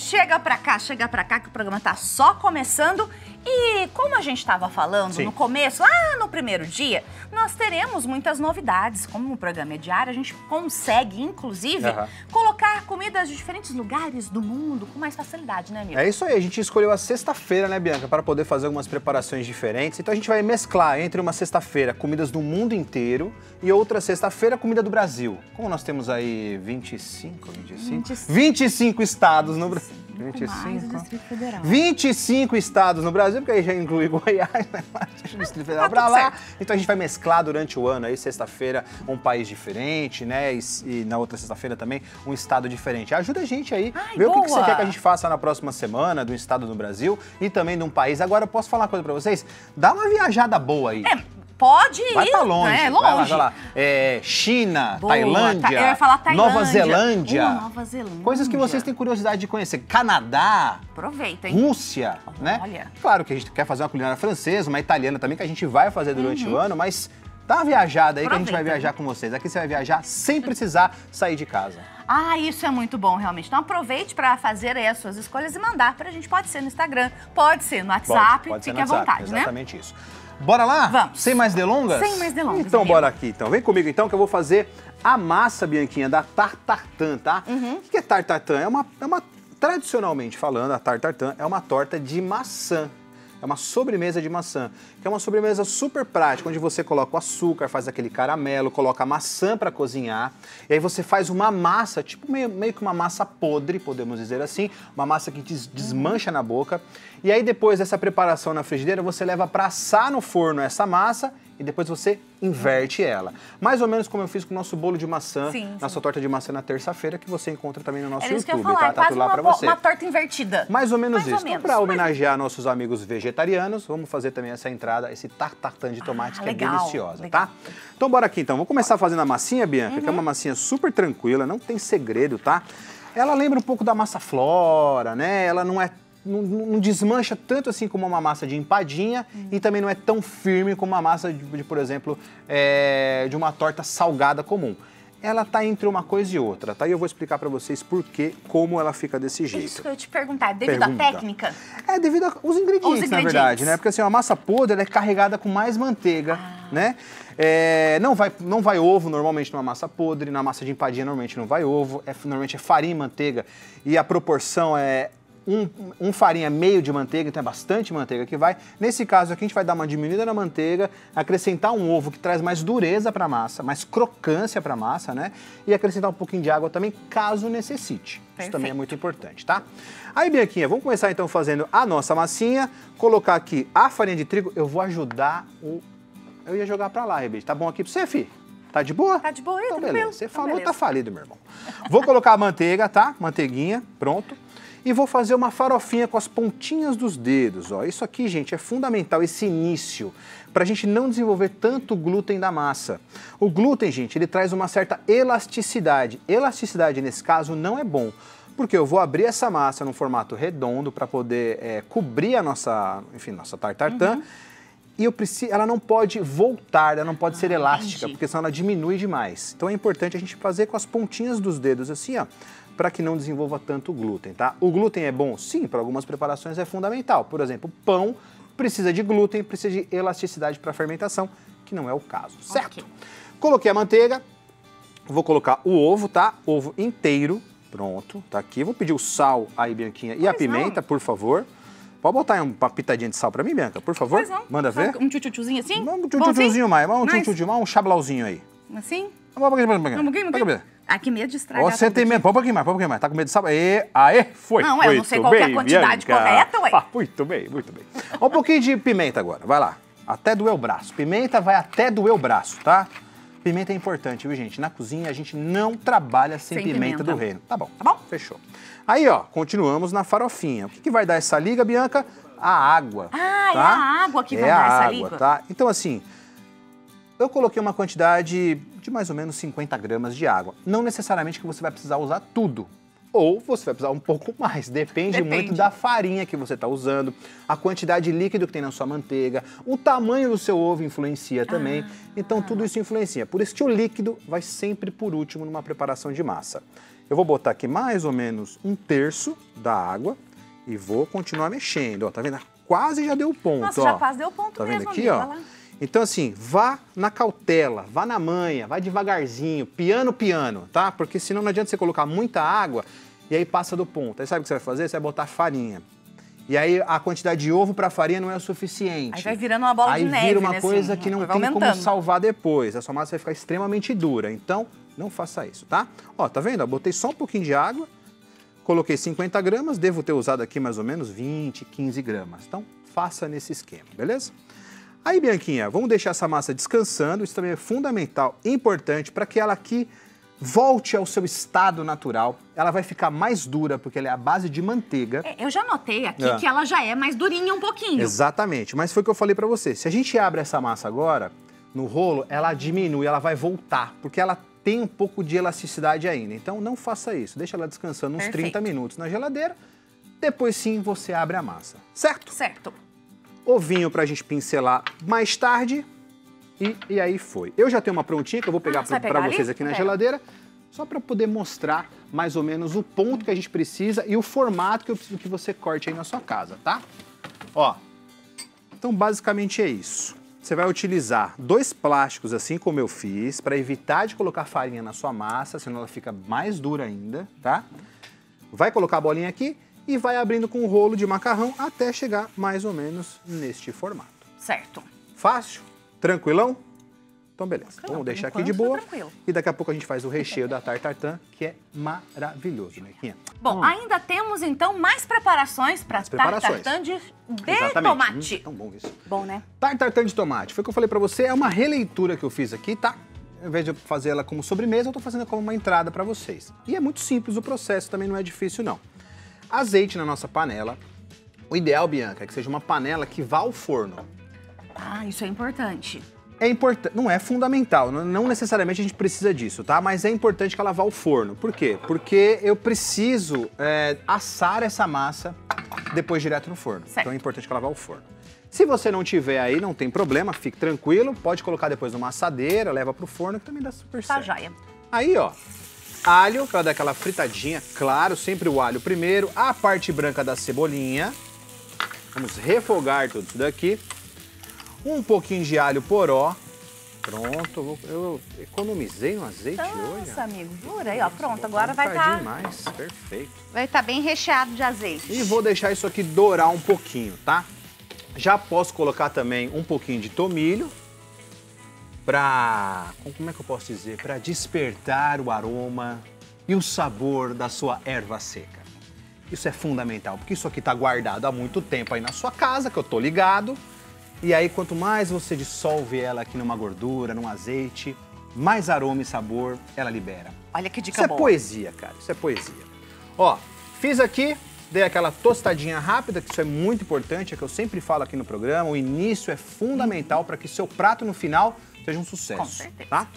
chega pra cá que o programa tá só começando. E como a gente estava falando no começo, lá no primeiro dia, nós teremos muitas novidades. Como o programa é diário, a gente consegue, inclusive, colocar comidas de diferentes lugares do mundo com mais facilidade, né, amigo? É isso aí, a gente escolheu a sexta-feira, né, Bianca, para poder fazer algumas preparações diferentes. Então a gente vai mesclar entre uma sexta-feira comidas do mundo inteiro e outra sexta-feira comida do Brasil. Como nós temos aí 25 estados no Brasil. 25 estados no Brasil, porque aí já inclui Goiás, né? O Distrito Federal pra lá. Então a gente vai mesclar durante o ano aí, sexta-feira, um país diferente, né? E na outra sexta-feira também, um estado diferente. Ajuda a gente aí, vê o que você quer que a gente faça na próxima semana, do estado do Brasil e também de um país. Agora, eu posso falar uma coisa pra vocês? Dá uma viajada boa aí. Pode ir. Vai pra longe. É, longe. Vai lá. China, Boa, Tailândia, eu ia falar Tailândia, Nova Zelândia. Nova Zelândia. Coisas que vocês têm curiosidade de conhecer. Canadá. Aproveita, hein? Rússia, né? Olha. Claro que a gente quer fazer uma culinária francesa, uma italiana também, que a gente vai fazer durante o ano, mas dá uma viajada aí que a gente vai viajar com vocês. Aqui você vai viajar sem precisar sair de casa. Ah, isso é muito bom, realmente. Então aproveite para fazer aí as suas escolhas e mandar pra gente. Pode ser no Instagram, pode ser no WhatsApp, pode ser fique no WhatsApp, à vontade, né? Exatamente isso. Bora lá? Vamos. Sem mais delongas? Sem mais delongas. Então amigo. bora aqui, então. Vem comigo então que eu vou fazer a massa, Bianquinha, da tarte tartan, tá? O que é tarte tartan? Tradicionalmente falando, a tarte tartan é uma torta de maçã. É uma sobremesa de maçã, que é uma sobremesa super prática, onde você coloca o açúcar, faz aquele caramelo, coloca a maçã para cozinhar, e aí você faz uma massa, tipo meio que uma massa podre, podemos dizer assim, uma massa que desmancha na boca, e aí depois dessa preparação na frigideira, você leva para assar no forno essa massa, e depois você inverte ela. Mais ou menos como eu fiz com o nosso bolo de maçã, nossa torta de maçã na terça-feira, que você encontra também no nosso YouTube, tá? Tá tudo lá pra você. Uma torta invertida. Mais ou menos isso. Então, para homenagear nossos amigos vegetarianos, vamos fazer também essa entrada, esse tarte tartan de tomate, que é deliciosa, tá? Então, bora aqui então. Vou começar fazendo a massinha, Bianca, que é uma massinha super tranquila, não tem segredo, tá? Ela lembra um pouco da massa Flora, né? Ela não desmancha tanto assim como uma massa de empadinha e também não é tão firme como uma massa por exemplo, de uma torta salgada comum. Ela tá entre uma coisa e outra, tá? E eu vou explicar pra vocês como ela fica desse jeito. Isso que eu ia te perguntar, devido à técnica? É devido aos ingredientes, na verdade, né? Porque assim, a massa podre ela é carregada com mais manteiga, né? Não vai ovo normalmente numa massa podre, na massa de empadinha normalmente não vai ovo, normalmente é farinha e manteiga e a proporção é um farinha meio de manteiga, então é bastante manteiga que vai. Nesse caso aqui a gente vai dar uma diminuída na manteiga, acrescentar um ovo que traz mais dureza para a massa, mais crocância para a massa, né? E acrescentar um pouquinho de água também, caso necessite. Perfeito. Isso também é muito importante, tá? Aí, Bianquinha, vamos começar então fazendo a nossa massinha, colocar aqui a farinha de trigo, eu vou ajudar Eu ia jogar para lá, Rebete, tá bom aqui para você, fi? Tá de boa? Tá de boa, então, tranquilo. beleza. Você falou, tá falido, meu irmão. Vou colocar a manteiga, tá? Manteiguinha, pronto. E vou fazer uma farofinha com as pontinhas dos dedos, ó. Isso aqui, gente, é fundamental, esse início, para a gente não desenvolver tanto glúten da massa. O glúten, gente, ele traz uma certa elasticidade. Elasticidade, nesse caso, não é bom, porque eu vou abrir essa massa num formato redondo para poder cobrir a nossa tarte tartan. E ela não pode voltar, ela não pode ser elástica, porque senão ela diminui demais. Então é importante a gente fazer com as pontinhas dos dedos assim, ó, para que não desenvolva tanto glúten, tá? O glúten é bom? Sim, para algumas preparações é fundamental. Por exemplo, pão precisa de glúten, precisa de elasticidade para fermentação, que não é o caso, certo? Coloquei a manteiga, vou colocar o ovo, tá? Ovo inteiro, pronto, tá aqui. Vou pedir o sal aí, Bianquinha, e a pimenta, por favor. Pode botar aí uma pitadinha de sal pra mim, Bianca, por favor? Pois não. Manda ver. Um tchutchuzinho assim? Um tchutchuzinho mais, um chablauzinho aí. Assim? Um pouquinho. Aqui medo de estragar. Você tem medo, pode um pouquinho mais, Tá com medo de sal? Foi. Não, eu não sei qual é a quantidade correta, ué. Muito bem. Um pouquinho de pimenta agora, vai lá. Até doer o braço. Pimenta vai até doer o braço, tá? Pimenta é importante, viu, gente? Na cozinha a gente não trabalha sem pimenta do reino. Tá bom? Fechou. Aí, ó, continuamos na farofinha. O que vai dar essa liga, Bianca? A água. Ah, tá? é a água que vai dar essa liga? Tá? Então, assim, eu coloquei uma quantidade de mais ou menos 50 gramas de água. Não necessariamente que você vai precisar usar tudo. Ou você vai precisar um pouco mais, depende muito da farinha que você está usando, a quantidade de líquido que tem na sua manteiga, o tamanho do seu ovo influencia também, então tudo isso influencia. Por isso que o líquido vai sempre por último numa preparação de massa. Eu vou botar aqui mais ou menos 1/3 da água e vou continuar mexendo. Ó, tá vendo? Quase já deu ponto. Nossa, ó. já quase deu ponto tá mesmo, vendo aqui, amiga, ó? Então, assim, vá na cautela, vá na manha, vai devagarzinho, piano, piano, tá? Porque senão não adianta você colocar muita água e aí passa do ponto. Aí sabe o que você vai fazer? Você vai botar farinha. E aí a quantidade de ovo para farinha não é o suficiente. Aí vai virando uma bola de neve, aí vira uma coisa que não tem como salvar depois. A sua massa vai ficar extremamente dura. Então, não faça isso, tá? Ó, tá vendo? Eu botei só um pouquinho de água, coloquei 50 gramas, devo ter usado aqui mais ou menos 20, 15 gramas. Então, faça nesse esquema, beleza? Aí, Bianquinha, vamos deixar essa massa descansando. Isso também é fundamental, importante, para que ela aqui volte ao seu estado natural. Ela vai ficar mais dura, porque ela é a base de manteiga. Eu já notei aqui que ela já é mais durinha um pouquinho. Exatamente, mas foi o que eu falei para você. Se a gente abre essa massa agora, no rolo, ela diminui, ela vai voltar, porque ela tem um pouco de elasticidade ainda. Então, não faça isso. Deixa ela descansando uns 30 minutos na geladeira. Depois, sim, você abre a massa. Certo? Certo. Ovinho pra gente pincelar mais tarde. E aí foi. Eu já tenho uma prontinha que eu vou pegar para vocês aqui na geladeira, só para poder mostrar mais ou menos o ponto que a gente precisa e o formato que eu preciso que você corte aí na sua casa, tá? Ó, então basicamente é isso. Você vai utilizar 2 plásticos, assim como eu fiz, para evitar de colocar farinha na sua massa, senão ela fica mais dura ainda, tá? Vai colocar a bolinha aqui e vai abrindo com o rolo de macarrão até chegar mais ou menos neste formato. Certo. Fácil? Tranquilão? Então, beleza. Vamos deixar aqui de boa. Tranquilo. E daqui a pouco a gente faz o recheio da tarte tartan, que é maravilhoso, né, Quinha? Bom, ainda temos, então, mais preparações para tarte tartan de tomate. Tão bom isso. Bom, né? Tarte tartan de tomate. Foi o que eu falei pra você, é uma releitura que eu fiz aqui, tá? Ao invés de eu fazer ela como sobremesa, eu tô fazendo como uma entrada pra vocês. E é muito simples o processo, também não é difícil, não. Azeite na nossa panela. O ideal, Bianca, é que seja uma panela que vá ao forno. Ah, isso é importante. É importante, não é fundamental, não necessariamente a gente precisa disso, tá? Mas é importante que ela vá ao forno. Por quê? Porque eu preciso assar essa massa depois direto no forno. Certo. Então é importante que ela vá ao forno. Se você não tiver aí, não tem problema, fique tranquilo. Pode colocar depois numa assadeira, leva pro forno, que também dá super certo. Tá joia. Aí, ó, alho, pra dar aquela fritadinha, claro, sempre o alho primeiro. A parte branca da cebolinha. Vamos refogar tudo isso daqui. Um pouquinho de alho poró. Pronto, eu economizei no azeite hoje. Nossa, amigo, dura aí, ó. Pronto, agora vai estar... mais, perfeito. Vai estar bem recheado de azeite. E vou deixar isso aqui dourar um pouquinho, tá? Já posso colocar também um pouquinho de tomilho pra... Como é que eu posso dizer? Pra despertar o aroma e o sabor da sua erva seca. Isso é fundamental, porque isso aqui tá guardado há muito tempo aí na sua casa, que eu tô ligado. E aí, quanto mais você dissolve ela aqui numa gordura, num azeite, mais aroma e sabor ela libera. Olha que dica boa. Isso é poesia, cara. Isso é poesia. Ó, fiz aqui, dei aquela tostadinha rápida, que isso é muito importante, é que eu sempre falo aqui no programa. O início é fundamental para que seu prato no final seja um sucesso. Com certeza. Tá?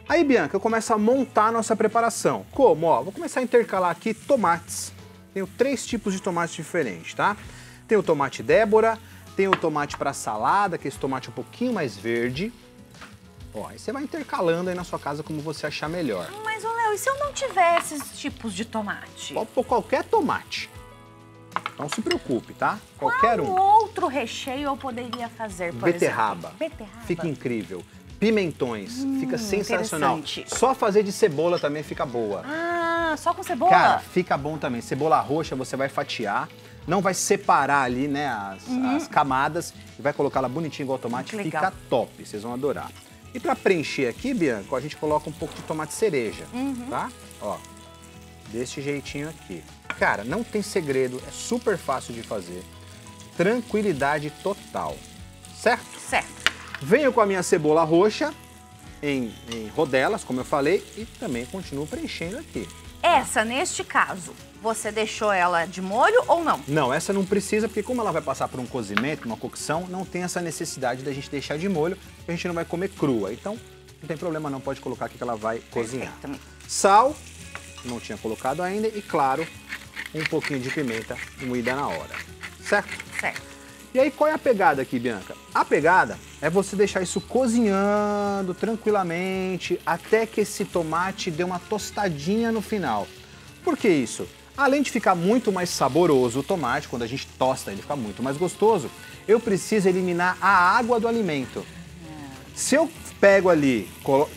Aí, Bianca, eu começo a montar a nossa preparação. Como? Ó, vou começar a intercalar aqui tomates. Tenho 3 tipos de tomates diferentes, tá? Tem o tomate Débora, tem o tomate para salada, que é esse tomate um pouquinho mais verde. Ó, aí você vai intercalando aí na sua casa como você achar melhor. Mas, ô Léo, e se eu não tiver esses tipos de tomate? Pode pôr qualquer tomate. Não se preocupe, tá? Qualquer um. Qual outro recheio eu poderia fazer, por Beterraba. exemplo? Beterraba. Fica incrível. Pimentões, fica sensacional. Interessante. Só fazer de cebola também fica boa. Ah, só com cebola? Cara, fica bom também. Cebola roxa você vai fatiar. Não vai separar ali, né, as camadas e vai colocar ela bonitinha igual tomate, fica top, vocês vão adorar. E pra preencher aqui, Bianca, a gente coloca um pouco de tomate cereja, tá? Ó, desse jeitinho aqui. Cara, não tem segredo, é super fácil de fazer. Tranquilidade total, certo? Certo. Venho com a minha cebola roxa em rodelas, como eu falei, e também continuo preenchendo aqui. Essa, neste caso, você deixou ela de molho ou não? Não, essa não precisa, porque como ela vai passar por um cozimento, uma cocção, não tem essa necessidade da gente deixar de molho, porque a gente não vai comer crua. Então, não tem problema não, pode colocar aqui que ela vai cozinhar. Sal, não tinha colocado ainda, e claro, um pouquinho de pimenta moída na hora, certo? Certo. E aí, qual é a pegada aqui, Bianca? A pegada é você deixar isso cozinhando tranquilamente até que esse tomate dê uma tostadinha no final. Por que isso? Além de ficar muito mais saboroso o tomate, quando a gente tosta ele fica muito mais gostoso, eu preciso eliminar a água do alimento. Se eu pego ali,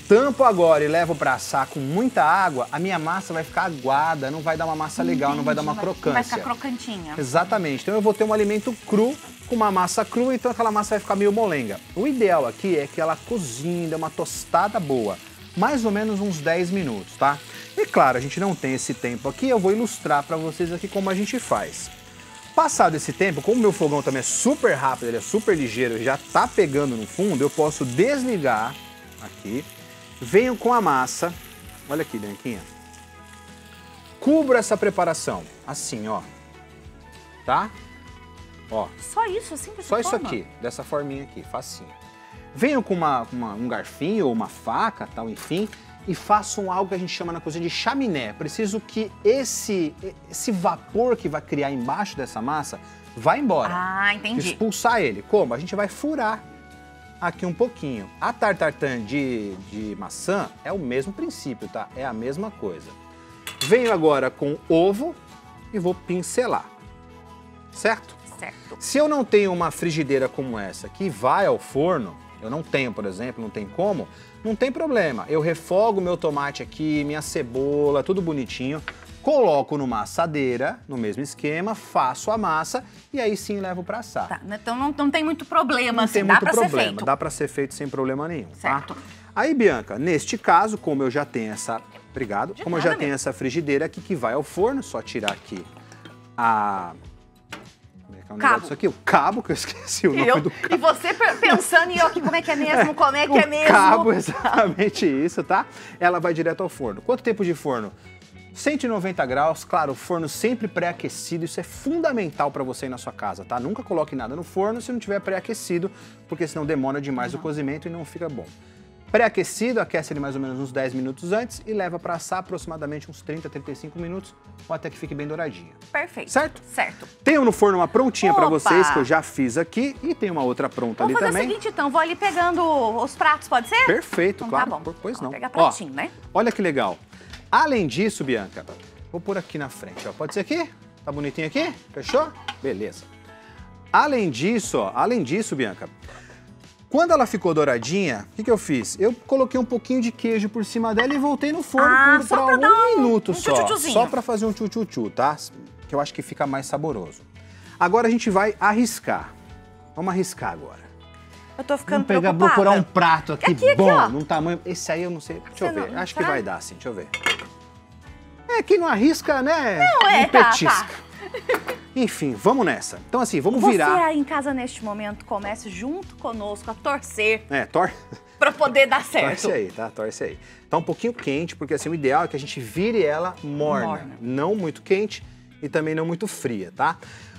tampo agora e levo para assar com muita água, a minha massa vai ficar aguada, não vai dar uma massa legal, não vai dar uma crocância. Vai ficar crocantinha. Exatamente. Então eu vou ter um alimento cru, com uma massa crua, então aquela massa vai ficar meio molenga. O ideal aqui é que ela cozinhe, dê uma tostada boa, mais ou menos uns 10 minutos, tá? E claro, a gente não tem esse tempo aqui, eu vou ilustrar para vocês aqui como a gente faz. Passado esse tempo, como o meu fogão também é super rápido, ele é super ligeiro, já tá pegando no fundo, eu posso desligar aqui, venho com a massa, olha aqui, Bianquinha, cubro essa preparação, assim, ó, tá? Ó. Só isso, assim? Só isso aqui, dessa forminha aqui, facinho. Venho com um garfinho ou uma faca, tal, enfim, e faço algo que a gente chama na cozinha de chaminé. Preciso que esse vapor que vai criar embaixo dessa massa vá embora. Ah, entendi. Expulsar ele. Como? A gente vai furar aqui um pouquinho. A tartartã de maçã é o mesmo princípio, tá? É a mesma coisa. Venho agora com ovo e vou pincelar. Certo? Certo. Se eu não tenho uma frigideira como essa que vai ao forno, eu não tenho, por exemplo, não tem como, não tem problema. Eu refogo meu tomate aqui, minha cebola, tudo bonitinho, coloco numa assadeira, no mesmo esquema, faço a massa e aí sim levo para assar. Tá, então não tem muito problema, assim, dá para ser feito. Dá para ser feito sem problema nenhum, certo. Tá? Aí, Bianca, neste caso, como eu já tenho essa... Obrigado. Como eu já tenho essa frigideira aqui que vai ao forno, só tirar aqui a... Cabo. Isso aqui, o cabo, que eu esqueci o nome do cabo. E você pensando em aqui, como é que é mesmo, como é que é mesmo. Cabo, exatamente isso, tá? Ela vai direto ao forno. Quanto tempo de forno? 190 graus, claro, o forno sempre pré-aquecido, isso é fundamental para você aí na sua casa, tá? Nunca coloque nada no forno se não tiver pré-aquecido, porque senão demora demais o cozimento e não fica bom. Pré-aquecido, aquece ele mais ou menos uns 10 minutos antes e leva para assar aproximadamente uns 30, 35 minutos ou até que fique bem douradinho. Perfeito. Certo? Certo. Tenho no forno uma prontinha para vocês que eu já fiz aqui e tem uma outra pronta ali também. Vou fazer o seguinte então, vou ali pegando os pratos, pode ser? Perfeito, então, claro. Tá bom. Pois não. Vou pegar pratinho, né? Olha que legal. Além disso, Bianca, vou pôr aqui na frente, ó. Pode ser aqui? Tá bonitinho aqui? Fechou? Beleza. Além disso, Bianca, quando ela ficou douradinha, o que eu fiz? Eu coloquei um pouquinho de queijo por cima dela e voltei no forno por algum minuto só. Só para fazer um tchu-tchu-tchu, tá? Que eu acho que fica mais saboroso. Agora a gente vai arriscar. Vamos arriscar agora. Eu tô ficando preocupada. Vou procurar um prato aqui bom, aqui, num tamanho... Esse aí eu não sei. Deixa eu ver. Acho que vai dar, sim. Deixa eu ver. É, quem não arrisca, né? Não, petisca. Enfim, vamos nessa. Então assim, vamos virar... Você aí em casa neste momento comece junto conosco a torcer. Torce. Pra poder dar certo. Torce aí, tá? Torce aí. Tá um pouquinho quente, porque assim, o ideal é que a gente vire ela morna. Não muito quente e também não muito fria, tá?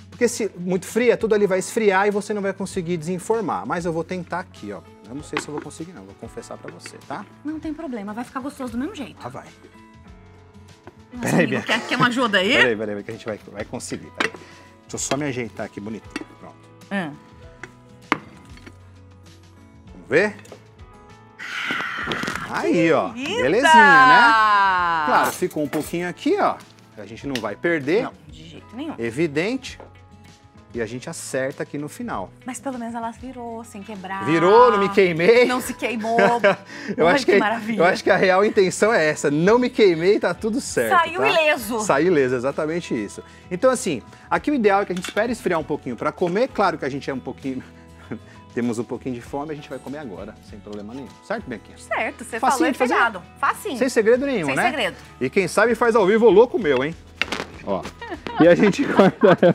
Porque se muito fria, tudo ali vai esfriar e você não vai conseguir desenformar. Mas eu vou tentar aqui, ó. Eu não sei se eu vou conseguir não, vou confessar pra você, tá? Não tem problema, vai ficar gostoso do mesmo jeito. Ah, vai. Peraí, Bianca. Quer uma ajuda aí? Peraí, que a gente vai conseguir. Peraí. Deixa eu só me ajeitar aqui bonitinho. Pronto. Vamos ver? Aí, ó. Belezinha, né? Claro, ficou um pouquinho aqui, ó. A gente não vai perder. Não, de jeito nenhum. Evidente. E a gente acerta aqui no final. Mas pelo menos ela virou sem quebrar. Virou, não me queimei. Não se queimou. eu acho que a real intenção é essa. Não me queimei, tá tudo certo. Saiu ileso. Saiu ileso, exatamente isso. Então assim, aqui o ideal é que a gente espere esfriar um pouquinho para comer. Claro que a gente é um pouquinho... Temos um pouquinho de fome, a gente vai comer agora, sem problema nenhum. Certo, Bianquinha? Certo, você falou e pegado. Facinho. Sem segredo nenhum, né? Sem segredo. E quem sabe faz ao vivo o louco meu, hein? Ó. E a gente corta.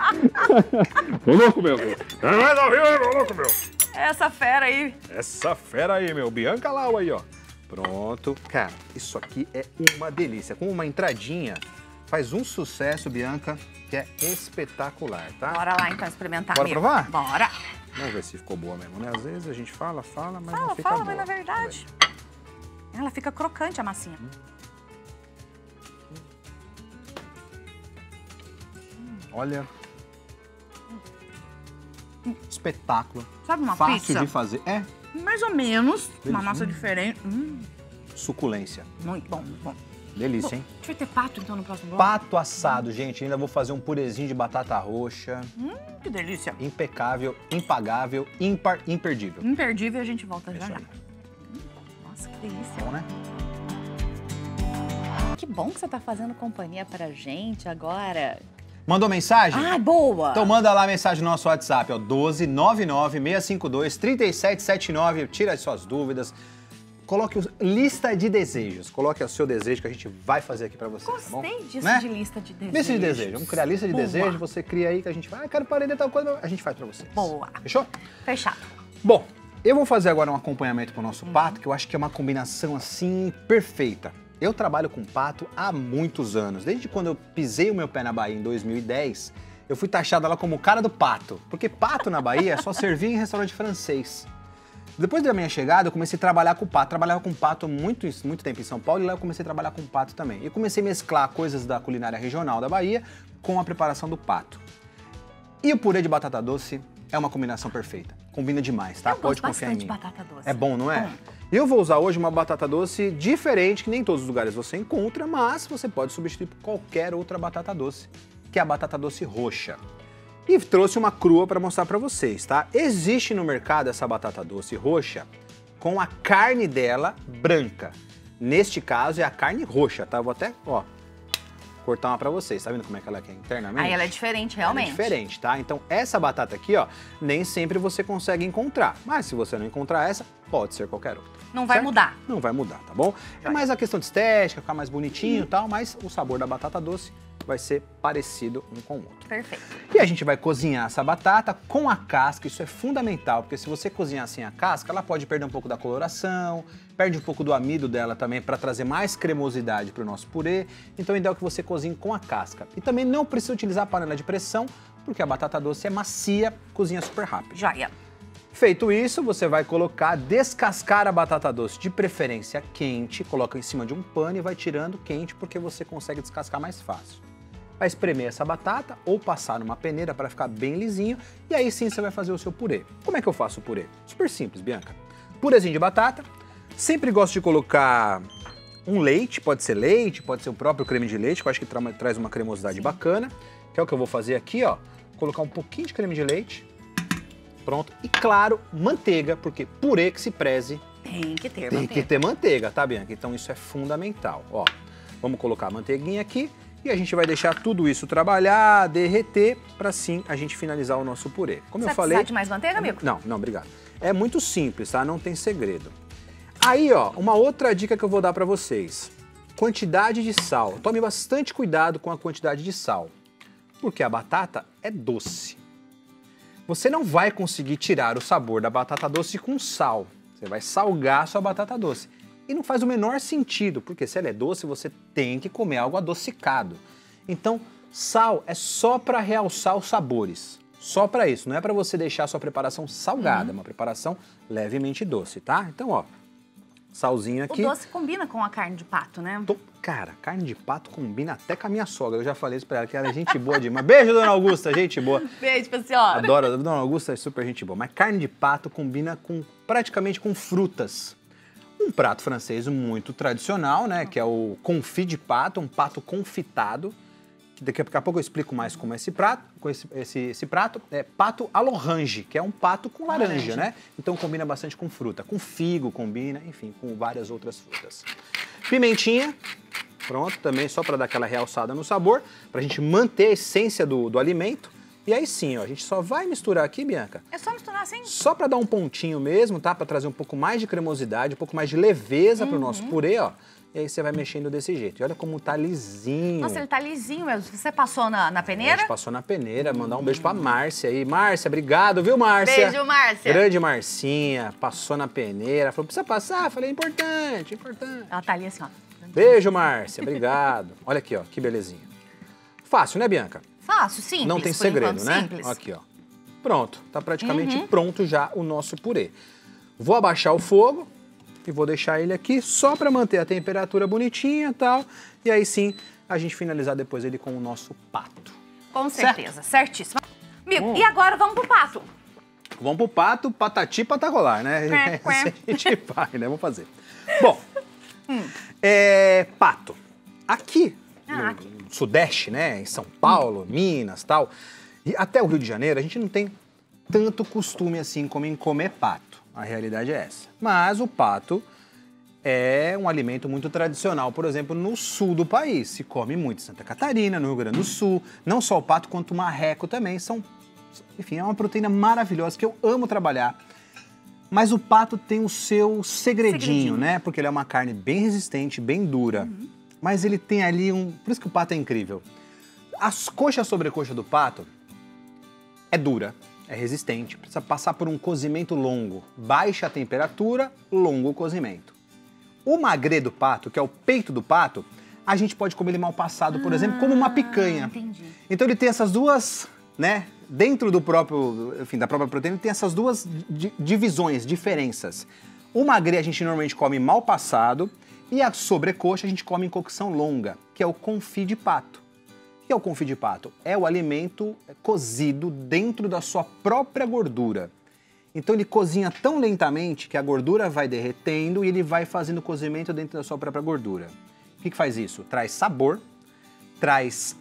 Ô louco meu. Faz ao vivo, ô louco meu. Essa fera aí. Essa fera aí, meu. Bianca Lau aí, ó. Pronto. Cara, isso aqui é uma delícia. Com uma entradinha, faz um sucesso, Bianca, que é espetacular, tá? Bora lá então experimentar. Bora provar? Bora. Vamos ver se ficou boa mesmo, né? Às vezes a gente fala, mas não fica boa. Fala, mas na verdade, ela fica crocante a massinha. Olha, espetáculo. Sabe uma fácil pizza? de fazer. É. Mais ou menos, uma massa diferente. Suculência. Muito bom, muito bom. delícia, hein? Deixa eu ter pato, então, no próximo bloco. Pato assado, gente. Ainda vou fazer um purezinho de batata roxa. Que delícia. Impecável, impagável, ímpar, imperdível. Imperdível, a gente volta já Isso já. aí. Nossa, que delícia. Bom, né? Que bom que você tá fazendo companhia pra gente agora. Mandou mensagem? Ah, boa! Então manda lá a mensagem no nosso WhatsApp, ó, 12996523779. Tira as suas dúvidas. Coloque lista de desejos. Coloque o seu desejo que a gente vai fazer aqui pra você. Gostei tá bom? disso, Né? de lista de desejos. Lista de desejos. Vamos criar lista de Boa. desejos. Você cria aí que a gente vai. Ah, quero parar de tal coisa. A gente faz pra vocês. Boa. Fechou? Fechado. Bom, eu vou fazer agora um acompanhamento pro nosso pato, que eu acho que é uma combinação assim perfeita. Eu trabalho com pato há muitos anos. Desde quando eu pisei o meu pé na Bahia em 2010, eu fui taxada lá como o cara do pato. Porque pato na Bahia é só servir em restaurante francês. Depois da minha chegada, eu comecei a trabalhar com pato. Trabalhava com pato há muito tempo em São Paulo e lá eu comecei a trabalhar com pato também. E comecei a mesclar coisas da culinária regional da Bahia com a preparação do pato. E o purê de batata doce é uma combinação perfeita. Combina demais, tá? Eu Pode gosto confiar em bastante mim. de batata doce. É bom, não é? Bom. E eu vou usar hoje uma batata doce diferente, que nem em todos os lugares você encontra, mas você pode substituir por qualquer outra batata doce, que é a batata doce roxa. E trouxe uma crua para mostrar para vocês, tá? Existe no mercado essa batata doce roxa com a carne dela branca. Neste caso é a carne roxa, tá? Vou até, ó, cortar uma para vocês. Tá vendo como é que ela é internamente? Aí ela é diferente, realmente. Ela é diferente, tá? Então essa batata aqui, ó, nem sempre você consegue encontrar. Mas se você não encontrar essa, pode ser qualquer outra. Não vai certo? mudar. Não vai mudar, tá bom? É mais a questão de estética, ficar mais bonitinho e tal, mas o sabor da batata doce vai ser parecido um com o outro. Perfeito. E a gente vai cozinhar essa batata com a casca, isso é fundamental, porque se você cozinhar sem a casca, ela pode perder um pouco da coloração, perde um pouco do amido dela também para trazer mais cremosidade para o nosso purê. Então é ideal que você cozinhe com a casca. E também não precisa utilizar a panela de pressão, porque a batata doce é macia, cozinha super rápido. Joia. Feito isso, você vai descascar a batata doce, de preferência quente, coloca em cima de um pano e vai tirando quente, porque você consegue descascar mais fácil. Vai espremer essa batata ou passar numa peneira para ficar bem lisinho e aí sim você vai fazer o seu purê. Como é que eu faço o purê? Super simples, Bianca. Purezinho de batata, sempre gosto de colocar um leite, pode ser o próprio creme de leite, que eu acho que traz uma cremosidade bacana, que é o que eu vou fazer aqui, ó. Colocar um pouquinho de creme de leite, pronto. E claro, manteiga, porque purê que se preze Tem que ter tem manteiga. que ter manteiga, tá, Bianca? Então isso é fundamental, ó. Vamos colocar a manteiguinha aqui e a gente vai deixar tudo isso trabalhar, derreter, para sim a gente finalizar o nosso purê. Como Você eu falei... precisa de mais manteiga, amigo? Não, obrigado. É muito simples, tá? Não tem segredo. Aí, ó, uma outra dica que eu vou dar para vocês. Quantidade de sal. Tome bastante cuidado com a quantidade de sal, porque a batata é doce. Você não vai conseguir tirar o sabor da batata doce com sal. Você vai salgar a sua batata doce. E não faz o menor sentido, porque se ela é doce, você tem que comer algo adocicado. Então, sal é só para realçar os sabores. Só para isso, não é para você deixar a sua preparação salgada, é uma preparação levemente doce, tá? Então, ó, salzinho aqui. O doce combina com a carne de pato, né? Cara, carne de pato combina até com a minha sogra. Eu já falei isso pra ela, que ela é gente boa demais. Beijo, dona Augusta, gente boa. Beijo pra senhora. Adoro, dona Augusta é super gente boa. Mas carne de pato combina praticamente com frutas. Um prato francês muito tradicional, né, que é o confit de pato, um pato confitado. Daqui a pouco eu explico mais como é esse prato. Esse prato é pato à l'orange, que é um pato com laranja, né? Então combina bastante com fruta. Com figo combina, enfim, com várias outras frutas. Pimentinha, pronto, também só para dar aquela realçada no sabor, para a gente manter a essência do alimento. E aí sim, ó, a gente só vai misturar aqui, Bianca. É só misturar assim? Só para dar um pontinho mesmo, tá? Para trazer um pouco mais de cremosidade, um pouco mais de leveza pro nosso purê, ó. E aí você vai mexendo desse jeito. E olha como tá lisinho. Nossa, ele tá lisinho mesmo. Você passou na peneira? A gente passou na peneira. Mandar um beijo pra Márcia aí. Márcia, obrigado, viu, Márcia? Beijo, Márcia. Grande Marcinha. Passou na peneira. Falou, precisa passar? Falei, importante, importante. Ela tá ali assim, ó. Beijo, Márcia. Obrigado. Olha aqui, ó, que belezinha. Fácil, né, Bianca? Fácil, simples. Não tem por segredo, enquanto, né? Simples. Aqui, ó. Pronto. Tá praticamente pronto já o nosso purê. Vou abaixar o fogo e vou deixar ele aqui só para manter a temperatura bonitinha e tal. E aí sim, a gente finalizar depois ele com o nosso pato. Com certeza, certíssimo. Amigo, e agora vamos pro pato. Vamos pro pato, patati, patacolar, né? Quê. A gente vai, né? Vamos fazer. Bom, pato. aqui no Sudeste, né, em São Paulo, Minas, tal, e até o Rio de Janeiro, a gente não tem tanto costume assim como em comer pato. A realidade é essa. Mas o pato é um alimento muito tradicional, por exemplo, no sul do país. Se come muito em Santa Catarina, no Rio Grande do Sul. Não só o pato, quanto o marreco também. Enfim, é uma proteína maravilhosa que eu amo trabalhar. Mas o pato tem o seu segredinho, né? Porque ele é uma carne bem resistente, bem dura. Mas ele tem ali Por isso que o pato é incrível. As coxas sobrecoxa do pato é dura, é resistente. Precisa passar por um cozimento longo. Baixa temperatura, longo cozimento. O magre do pato, que é o peito do pato, a gente pode comer ele mal passado, por exemplo, como uma picanha. Entendi. Então ele tem essas duas, né? Dentro do próprio, enfim, da própria proteína, tem essas duas divisões, diferenças. O magre a gente normalmente come mal passado e a sobrecoxa a gente come em cocção longa, que é o confit de pato. O que é o confit de pato? É o alimento cozido dentro da sua própria gordura. Então ele cozinha tão lentamente que a gordura vai derretendo e ele vai fazendo o cozimento dentro da sua própria gordura. O que faz isso? Traz sabor,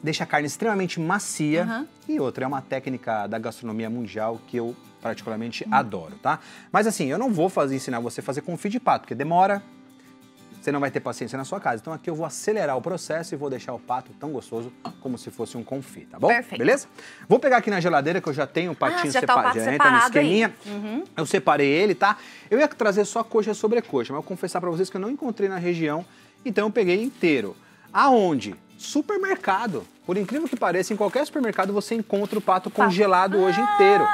deixa a carne extremamente macia e outra, é uma técnica da gastronomia mundial que eu particularmente adoro, tá? Mas assim, eu não vou ensinar você a fazer confit de pato, porque demora, você não vai ter paciência na sua casa. Então aqui eu vou acelerar o processo e vou deixar o pato tão gostoso como se fosse um confit, tá bom? Perfeito. Beleza? Vou pegar aqui na geladeira que eu já tenho o patinho separado. Já entra no esqueminha. Eu separei ele, tá? Eu ia trazer só coxa sobre coxa, mas eu vou confessar pra vocês que eu não encontrei na região, então eu peguei inteiro. Aonde? Supermercado. Por incrível que pareça, em qualquer supermercado você encontra o pato congelado hoje inteiro.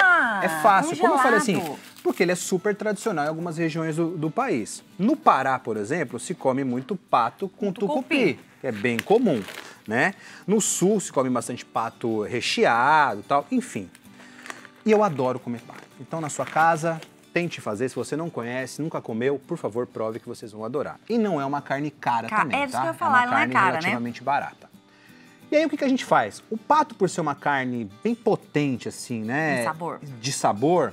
É fácil. Congelado. Como eu falei assim, porque ele é super tradicional em algumas regiões do país. No Pará, por exemplo, se come muito pato com tucupi, que é bem comum, né? No sul se come bastante pato recheado e tal, enfim. E eu adoro comer pato. Então na sua casa, tente fazer. Se você não conhece, nunca comeu, por favor, prove que vocês vão adorar. E não é uma carne cara também, é isso tá? que eu ia falar, é uma carne relativamente barata. E aí o que a gente faz? O pato, por ser uma carne bem potente assim, né? De sabor,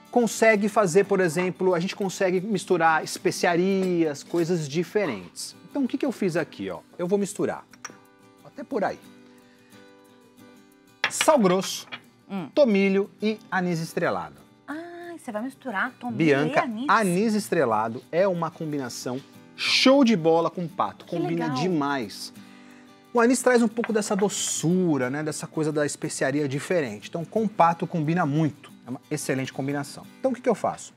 consegue fazer, por exemplo, a gente consegue misturar especiarias, coisas diferentes. Então o que eu fiz aqui, ó? Eu vou misturar, até por aí, sal grosso, tomilho e anis estrelado. Você vai misturar tomilho Bianca, e anis. Anis estrelado é uma combinação show de bola com pato. Combina legal. Demais. O anis traz um pouco dessa doçura, né? Dessa coisa da especiaria diferente. Então, com pato combina muito. É uma excelente combinação. Então, o que eu faço?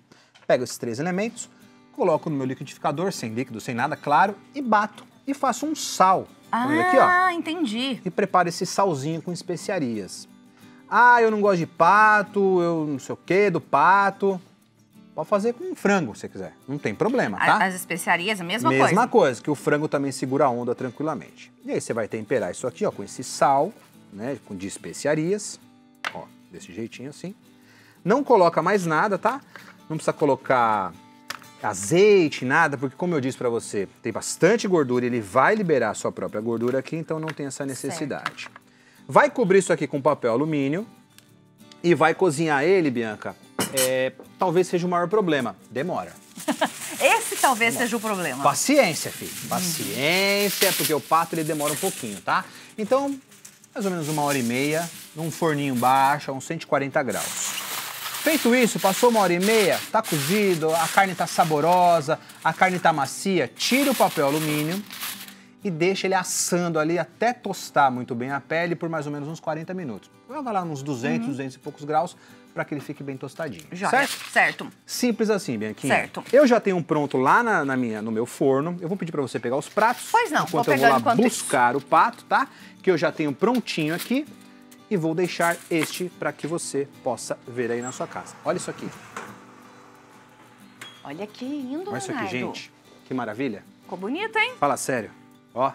Pego esses 3 elementos, coloco no meu liquidificador, sem líquido, sem nada, claro, e bato. E faço um sal. Aqui, ó. Entendi. E preparo esse salzinho com especiarias. Ah, eu não gosto de pato, eu não sei o que do pato. Pode fazer com frango, se você quiser. Não tem problema, tá? As especiarias, a mesma coisa? Mesma coisa, que o frango também segura a onda tranquilamente. E aí você vai temperar isso aqui, ó, com esse sal, né, de especiarias. Ó, desse jeitinho assim. Não coloca mais nada, tá? Não precisa colocar azeite, nada, porque como eu disse pra você, tem bastante gordura, ele vai liberar a sua própria gordura aqui, então não tem essa necessidade. Certo. Vai cobrir isso aqui com papel alumínio e vai cozinhar ele, Bianca. Talvez seja o maior problema. Demora. Esse talvez seja o problema. Paciência, filho. Paciência, porque o pato ele demora um pouquinho, tá? Então, mais ou menos 1h30, num forninho baixo, a uns 140 graus. Feito isso, passou 1h30, tá cozido, a carne tá saborosa, a carne tá macia, tira o papel alumínio e deixa ele assando ali até tostar muito bem a pele por mais ou menos uns 40 minutos. Vai lá uns 200, 200 e poucos graus para que ele fique bem tostadinho. Certo. Simples assim, Bianquinha. Certo. Eu já tenho um pronto lá no meu forno. Eu vou pedir para você pegar os pratos. Pois não, enquanto eu vou lá buscar o pato, tá? Que eu já tenho prontinho aqui. E vou deixar este para que você possa ver aí na sua casa. Olha isso aqui. Olha que lindo, Olha isso aqui, gente. Que maravilha. Ficou bonito, hein? Fala sério. Ó.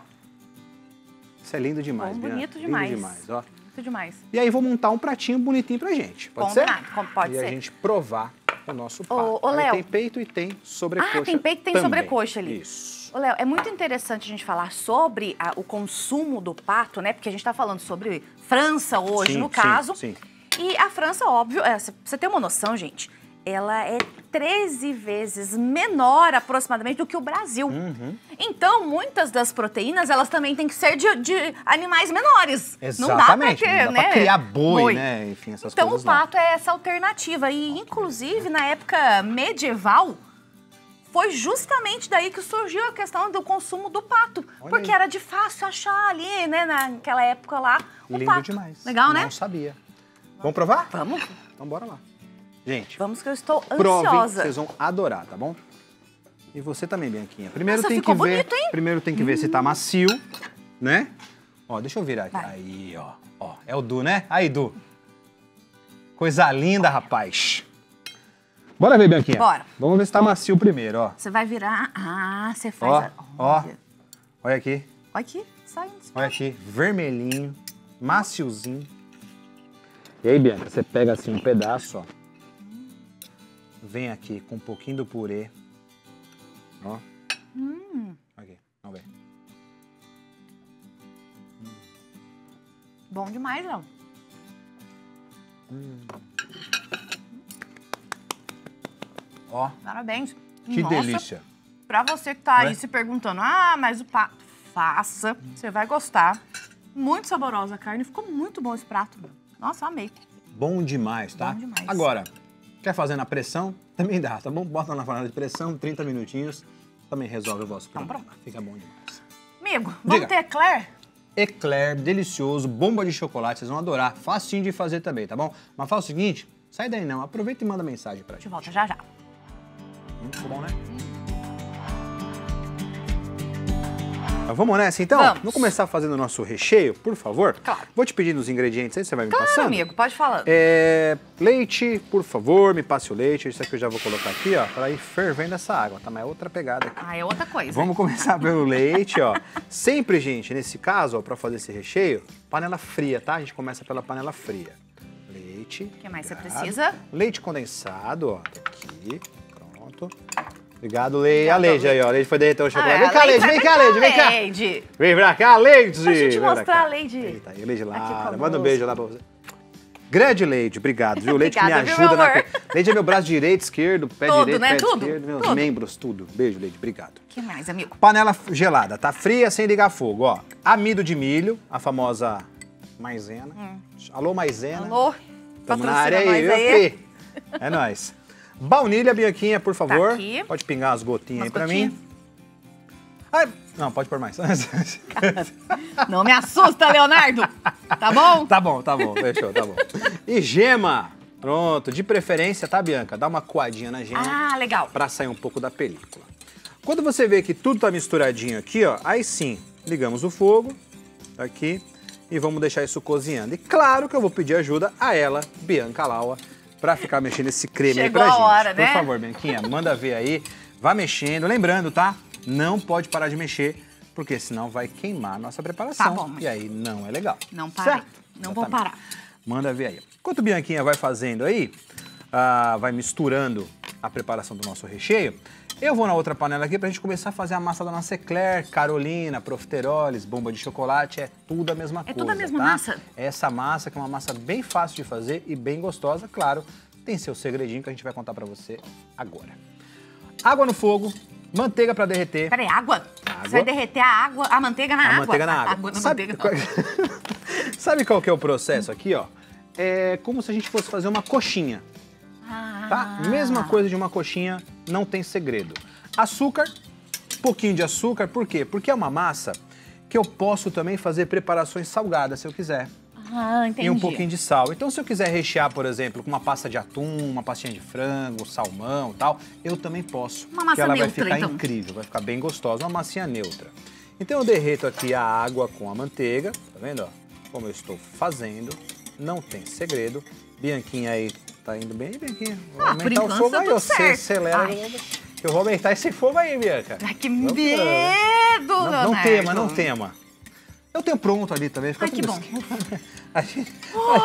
Isso é lindo demais, Bianca. Bonito demais. Lindo demais, ó. Bonito demais. E aí vou montar um pratinho bonitinho pra gente. Pode ser? Pode ser. E a gente provar o nosso pato. Ô, Léo. Tem peito e tem sobrecoxa. Ah, tem peito e tem sobrecoxa ali. Isso. Ô, Léo, é muito interessante a gente falar sobre o consumo do pato, né? Porque a gente tá falando sobre França hoje, no caso. Sim. E a França, óbvio, você tem uma noção, gente, ela é 13 vezes menor aproximadamente do que o Brasil. Então, muitas das proteínas, elas também têm que ser de animais menores. Exatamente. Não dá pra ter, não dá pra criar boi, né? Enfim, essas então, coisas o pato é essa alternativa. E, inclusive, na época medieval, foi justamente daí que surgiu a questão do consumo do pato. Porque era de fácil achar ali, né, naquela época lá, o Lindo pato. demais. Legal, né? Não sabia. Vamos provar? Vamos. Então, bora lá. Gente, Vamos que eu estou provem, ansiosa. vocês vão adorar, tá bom? E você também, Bianquinha. Primeiro Nossa, tem ficou que ver, bonito, hein? primeiro tem que ver se tá macio, né? Ó, deixa eu virar aqui. Aí, ó. Ó, é o Du, né? Aí, Du. Coisa linda, rapaz. Bora ver, Bianquinha. Bora. Vamos ver se tá macio primeiro, ó. Você vai virar... Ah, você faz... Ó. Olha aqui. Olha aqui, saindo. Olha aqui. Vermelhinho, maciozinho. E aí, Bianca, você pega assim um pedaço, ó. Vem aqui com um pouquinho do purê. Ó. Aqui, vamos ver. Bom demais, Léo. Ó. Parabéns. Que Nossa, delícia. Pra você que tá aí Não é? se perguntando, mas o pato, faça, você vai gostar. Muito saborosa a carne, ficou muito bom esse prato. Nossa, amei. Bom demais, tá? Bom demais. Agora, quer fazer na pressão? Também dá, tá bom? Bota na panela de pressão, 30 minutinhos. Também resolve o vosso problema. Fica bom demais. Amigo, vamos ter eclair? Eclair, delicioso, bomba de chocolate, vocês vão adorar. Facinho de fazer também, tá bom? Mas faz o seguinte, sai daí não, aproveita e manda mensagem pra gente. De volta já já. Muito bom, né? Mas vamos nessa, então? Vamos começar fazendo o nosso recheio, por favor? Claro. Vou te pedir nos ingredientes aí, você vai me Claro, passando? amigo, pode falar. Leite, por favor, me passe o leite. Isso aqui eu já vou colocar aqui, ó, para ir fervendo essa água, tá? Mas é outra pegada aqui. Ah, é outra coisa. Vamos começar pelo leite, ó. Sempre, gente, nesse caso, ó, para fazer esse recheio, panela fria, tá? A gente começa pela panela fria. Leite. O que mais você obrigado. precisa? Leite condensado, ó, tá aqui. Pronto. Obrigado, Leite. A Leide aí, ó. A Leide foi derreter o chocolate. Vem cá, Leide, vem cá, Leide, vem cá. Leide. Vem pra cá, Leide. Pra gente Vem pra mostrar cá. a Leide. Eita, aí, Leide Lara. conosco. Manda um beijo lá pra você. Grande Leide, obrigado, viu? Leide que me Obrigada, viu, ajuda meu na... amor? Leide é meu braço direito, esquerdo, pé Tudo, direito, né? pé Tudo, esquerdo, meus tudo. membros, tudo. Beijo, Leide, obrigado. O que mais, amigo? Panela gelada, tá fria, sem ligar fogo, ó. Amido de milho, a famosa maisena. Alô, maisena. Alô? Tamo na Patrocina área aí, nós viu, aí. Fê? É nóis. Baunilha, Bianquinha, por favor. Tá aqui. Pode pingar as gotinhas Umas aí pra gotinhas. mim. Ai, não, pode pôr mais. Não me assusta, Leonardo. Tá bom? Tá bom, fechou, tá bom. E gema, pronto, de preferência, tá, Bianca? Dá uma coadinha na gema. Ah, legal. Pra sair um pouco da película. Quando você vê que tudo tá misturadinho aqui, ó, aí sim, ligamos o fogo, aqui, e vamos deixar isso cozinhando. E claro que eu vou pedir ajuda a ela, Bianca Laua, pra ficar mexendo esse creme aí pra gente. Chegou a hora, né? Por favor, Bianquinha, manda ver aí, vá mexendo. Lembrando, tá? Não pode parar de mexer, porque senão vai queimar a nossa preparação. Tá bom, mas... E aí não é legal. Não parei. Certo? Não vou Exatamente. parar. Manda ver aí. Enquanto a Bianquinha vai fazendo aí, vai misturando a preparação do nosso recheio, eu vou na outra panela aqui pra gente começar a fazer a massa da nossa eclair, Carolina, profiteroles, bomba de chocolate, é tudo a mesma coisa, tudo a mesma tá? massa? Essa massa que é uma massa bem fácil de fazer e bem gostosa, claro, tem seu segredinho que a gente vai contar pra você agora. Água no fogo, manteiga pra derreter. Peraí, água? Você vai derreter a manteiga na água? A manteiga na água. Água na Sabe, manteiga. sabe qual que é o processo aqui, ó? É como se a gente fosse fazer uma coxinha, tá? Mesma coisa de uma coxinha, não tem segredo. Açúcar, pouquinho de açúcar, por quê? Porque é uma massa que eu posso também fazer preparações salgadas, se eu quiser. Ah, entendi. E um pouquinho de sal. Então, se eu quiser rechear, por exemplo, com uma pasta de atum, uma pastinha de frango, salmão e tal, eu também posso. Uma massa que ela neutra, vai ficar então. incrível, vai ficar bem gostosa, uma massinha neutra. Então, eu derreto aqui a água com a manteiga, tá vendo, ó? Como eu estou fazendo, não tem segredo. Bianquinha aí tá indo bem, Bianquinha? Vou aumentar por enquanto o fogo tá aí, tudo você certo. acelera. Ai. Eu vou aumentar esse fogo aí, Bianca. Ai, que Vamos medo, não Leonardo. tema, não tema. Eu tenho pronto ali também, fica Ai, que tudo bom. assim.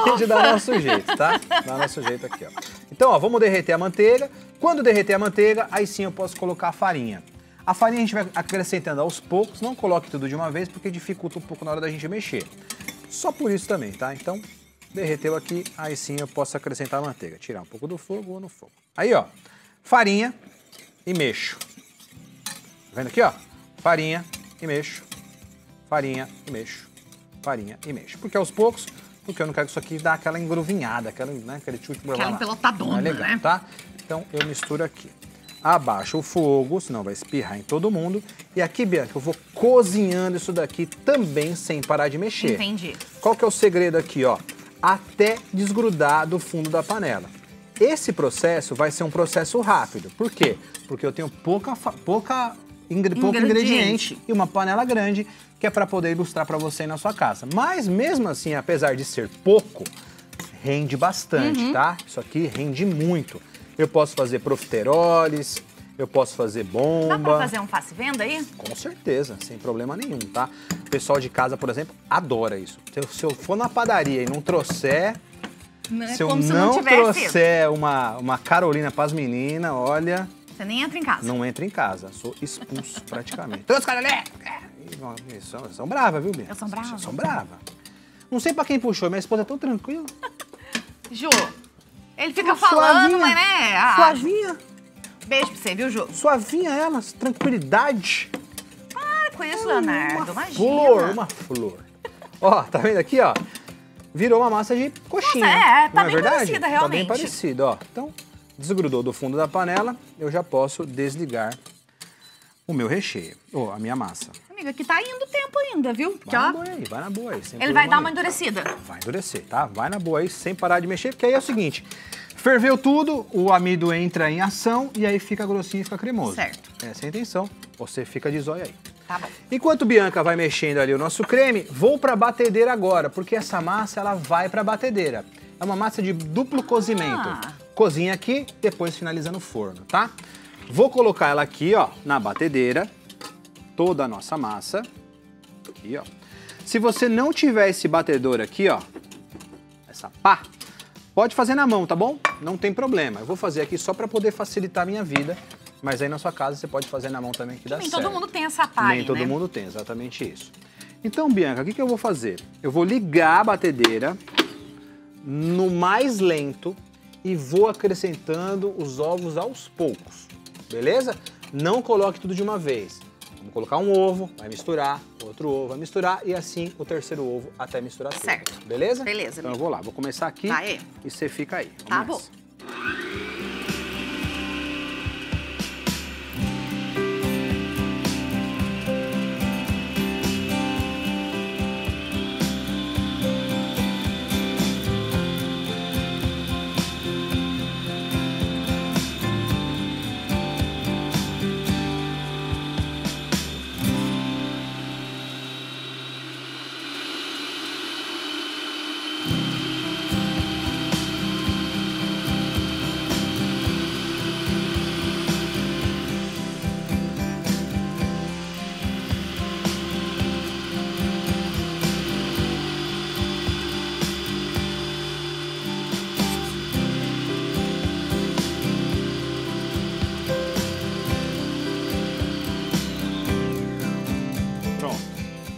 A gente dá o nosso jeito, tá? Dá o nosso jeito aqui, ó. Então, ó, vamos derreter a manteiga. Quando derreter a manteiga, aí sim eu posso colocar a farinha. A farinha a gente vai acrescentando aos poucos, não coloque tudo de uma vez, porque dificulta um pouco na hora da gente mexer. Só por isso também, tá? Então, Derreteu aqui, aí sim eu posso acrescentar a manteiga. Tirar um pouco do fogo ou no fogo. Aí, ó, farinha e mexo. Tá vendo aqui, ó? Farinha e mexo. Farinha e mexo. Farinha e mexo. Porque aos poucos, porque eu não quero que isso aqui dê aquela engruvinhada, aquele chute. Aquela empelotadona, não é legal, né? Tá? Então eu misturo aqui. Abaixa o fogo, senão vai espirrar em todo mundo. E aqui, Bianca, eu vou cozinhando isso daqui também sem parar de mexer. Entendi. Qual que é o segredo aqui, ó? Até desgrudar do fundo da panela. Esse processo vai ser um processo rápido. Por quê? Porque eu tenho pouco ingrediente e uma panela grande, que é para poder ilustrar para você aí na sua casa. Mas mesmo assim, apesar de ser pouco, rende bastante, tá? Isso aqui rende muito. Eu posso fazer profiteroles, eu posso fazer bomba. Dá pra fazer um face-venda aí? Com certeza, sem problema nenhum, tá? O pessoal de casa, por exemplo, adora isso. Se eu for na padaria e não trouxer... Se eu não trouxer uma Carolina pras meninas, olha... Você nem entra em casa. Não entra em casa, sou expulso praticamente. Trouxe Carolina! São bravas, viu, Bia? Eu sou brava. São bravas. Não sei pra quem puxou, minha esposa é tão tranquila. Ju, ele fica falando, mas né? Suavinha. Beijo pra você, viu, Ju? Suavinha ela, tranquilidade. Para com isso, Leonardo, imagina. Uma flor. Ó, tá vendo aqui, ó? Virou uma massa de coxinha. Nossa, tá não é bem verdade? parecida, realmente. Tá bem parecido, ó. Então, desgrudou do fundo da panela, eu já posso desligar o meu recheio, ou a minha massa. Amiga, aqui tá indo tempo ainda, viu? Porque, Vai na boa aí. Ele vai dar uma endurecida. Vai endurecer, tá? Vai na boa aí, sem parar de mexer, porque aí é o seguinte, ferveu tudo, o amido entra em ação e aí fica grossinho e fica cremoso. Certo. Essa é a intenção, você fica de zóio aí. Tá bom. Enquanto Bianca vai mexendo ali o nosso creme, vou para a batedeira agora, porque essa massa ela vai para a batedeira. É uma massa de duplo cozimento. Cozinha aqui, depois finaliza no forno, tá? Vou colocar ela aqui, ó, na batedeira, toda a nossa massa. Aqui, ó. Se você não tiver esse batedor aqui, ó, essa pá, pode fazer na mão, tá bom? Não tem problema. Eu vou fazer aqui só para poder facilitar a minha vida. Mas aí na sua casa você pode fazer na mão também que dá certo. Nem todo mundo tem essa pá aí, Nem todo mundo tem, exatamente isso. Então, Bianca, o que eu vou fazer? Eu vou ligar a batedeira no mais lento e vou acrescentando os ovos aos poucos, beleza? Não coloque tudo de uma vez. Vamos colocar um ovo, vai misturar, outro ovo, vai misturar e assim o terceiro ovo até misturar tudo. Certo. Beleza? Beleza. Então eu vou lá, vou começar aqui e você fica aí. Tá bom.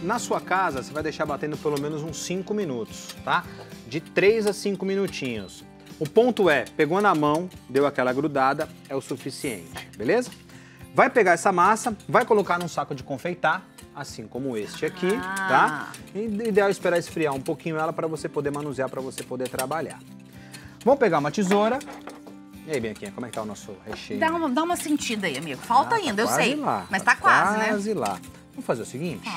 Na sua casa, você vai deixar batendo pelo menos uns 5 minutos, tá? De 3 a 5 minutinhos. O ponto é, pegou na mão, deu aquela grudada, é o suficiente, beleza? Vai pegar essa massa, vai colocar num saco de confeitar, assim como este aqui, tá? E ideal é esperar esfriar um pouquinho ela para você poder manusear, para você poder trabalhar. Vamos pegar uma tesoura. E aí, Bianquinha, como é que tá o nosso recheio? Dá uma sentida aí, amigo. Falta ainda, tá eu sei. Lá, mas tá quase, né? Quase lá. Vamos fazer o seguinte?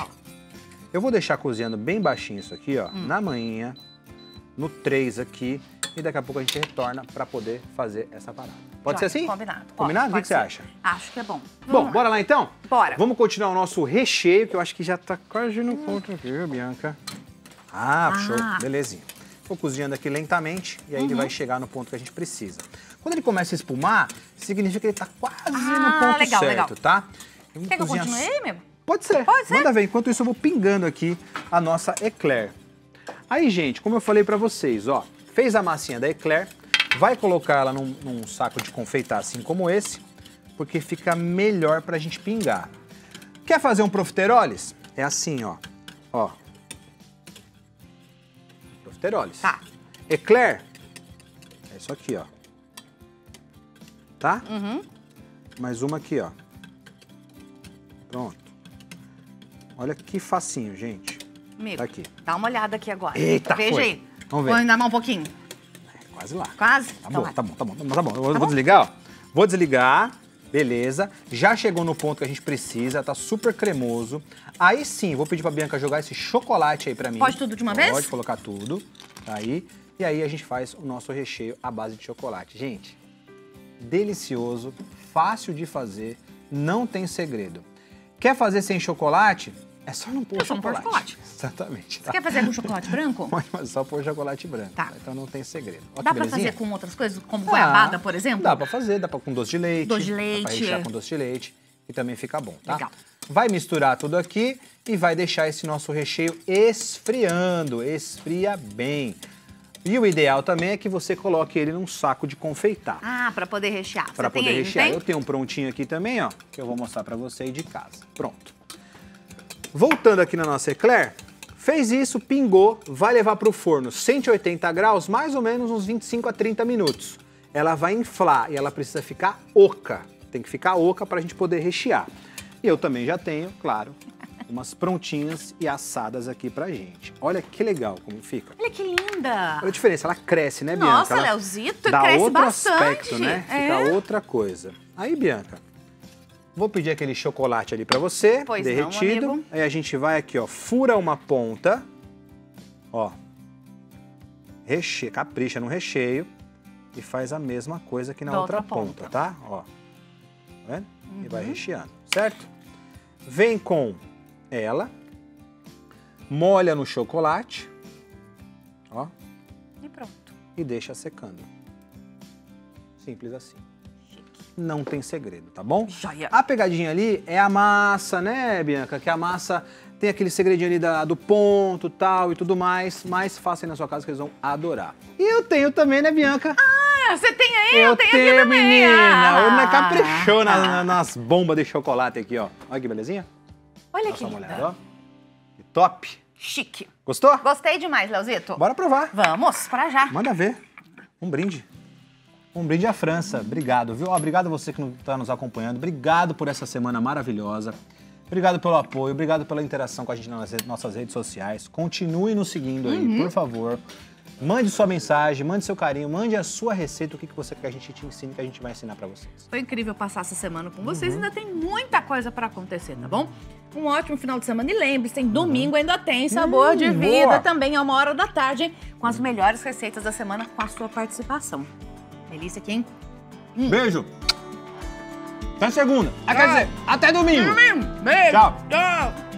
Eu vou deixar cozinhando bem baixinho isso aqui, ó, na manhinha, no 3 aqui, e daqui a pouco a gente retorna para poder fazer essa parada. Pode ser assim? Combinado. Combinado? O que você acha? Acho que é bom. Bom, bora lá então? Bora. Vamos continuar o nosso recheio, que eu acho que já tá quase no ponto aqui, viu, Bianca? Show. Belezinha. Vou cozinhando aqui lentamente e aí ele vai chegar no ponto que a gente precisa. Quando ele começa a espumar, significa que ele tá quase no ponto certo, tá? Quer que eu continue aí, meu? Pode ser. Pode ser. Manda ver. Enquanto isso, eu vou pingando aqui a nossa eclair. Aí, gente, como eu falei pra vocês, ó, fez a massinha da eclair, vai colocar ela num saco de confeitar assim como esse, porque fica melhor pra gente pingar. Quer fazer um profiteroles? É assim, ó. Ó. Profiteroles. Tá. Eclair. É isso aqui, ó. Tá? Mais uma aqui, ó. Pronto. Olha que facinho, gente. Amigo, tá aqui. Dá uma olhada aqui agora. Eita, Veja foi. aí. Vamos ver. Vou ainda mais um pouquinho. Quase lá. Quase? Tá Então bom, vai. tá bom, tá bom, tá bom. Eu vou desligar, ó. Vou desligar. Beleza. Já chegou no ponto que a gente precisa, tá super cremoso. Aí sim, vou pedir pra Bianca jogar esse chocolate aí pra mim. Pode tudo de uma vez? Pode colocar tudo. Tá aí. E aí a gente faz o nosso recheio à base de chocolate. Gente, delicioso, fácil de fazer, não tem segredo. Quer fazer sem chocolate? É só não pôr chocolate. Exatamente. Tá? Você quer fazer com chocolate branco? Pode só pôr chocolate branco. Tá. Então não tem segredo. Ó, Dá pra fazer com outras coisas, como goiabada, por exemplo? Dá pra fazer, dá pra com doce de leite. Doce de Dá pra leite. rechear com doce de leite. E também fica bom, tá? Legal. Vai misturar tudo aqui e vai deixar esse nosso recheio esfriando. Esfria bem. E o ideal também é que você coloque ele num saco de confeitar. Ah, pra poder rechear. Pra poder rechear. Tem? Eu tenho um prontinho aqui também, ó, que eu vou mostrar pra você aí de casa. Pronto. Voltando aqui na nossa eclair, fez isso, pingou, vai levar pro forno 180 graus, mais ou menos uns 25 a 30 minutos. Ela vai inflar e ela precisa ficar oca. Tem que ficar oca pra gente poder rechear. E eu também já tenho, claro, umas prontinhas e assadas aqui pra gente. Olha que legal como fica. Olha que linda! Olha a diferença, ela cresce, né, Bianca? Nossa, ela Leozito, dá cresce outro bastante. aspecto, né? Fica outra coisa. Aí, Bianca, vou pedir aquele chocolate ali pra você, Pois derretido. não, amigo. Aí a gente vai aqui, ó, fura uma ponta, ó, capricha no recheio e faz a mesma coisa aqui na Da outra outra ponta, ponta. tá? Ó, tá vendo? E vai recheando, certo? Vem com ela, molha no chocolate, ó, E pronto. e deixa secando. Simples assim. Não tem segredo, tá bom? Joia. A pegadinha ali é a massa, né, Bianca? Que a massa tem aquele segredinho ali do ponto tal e tudo mais, mas façam aí na sua casa que eles vão adorar. E eu tenho também, né, Bianca? Ah, você tem aí? Eu tenho aqui também. menina! Ah. Ana caprichou nas bombas de chocolate aqui, ó. Olha que belezinha. Olha Dá que só uma linda. olhada, ó. Que top! Chique. Gostou? Gostei demais, Leozito. Bora provar. Vamos, pra já. Manda ver. Um brinde. Um brinde à França. Obrigado, viu? Obrigado a você que está nos acompanhando. Obrigado por essa semana maravilhosa. Obrigado pelo apoio. Obrigado pela interação com a gente nas nossas redes sociais. Continue nos seguindo aí, por favor. Mande sua mensagem, mande seu carinho, mande a sua receita, o que você quer que a gente te ensine, que a gente vai ensinar pra vocês. Foi incrível passar essa semana com vocês. Ainda tem muita coisa pra acontecer, tá bom? Um ótimo final de semana. E lembre-se, tem domingo ainda tem Sabor de Vida boa. também, a 1h da tarde, hein? Com as melhores receitas da semana, com a sua participação. Delícia aqui, hein? Beijo! Até segunda! Quer dizer, até domingo! Beijo! Tchau. Tchau!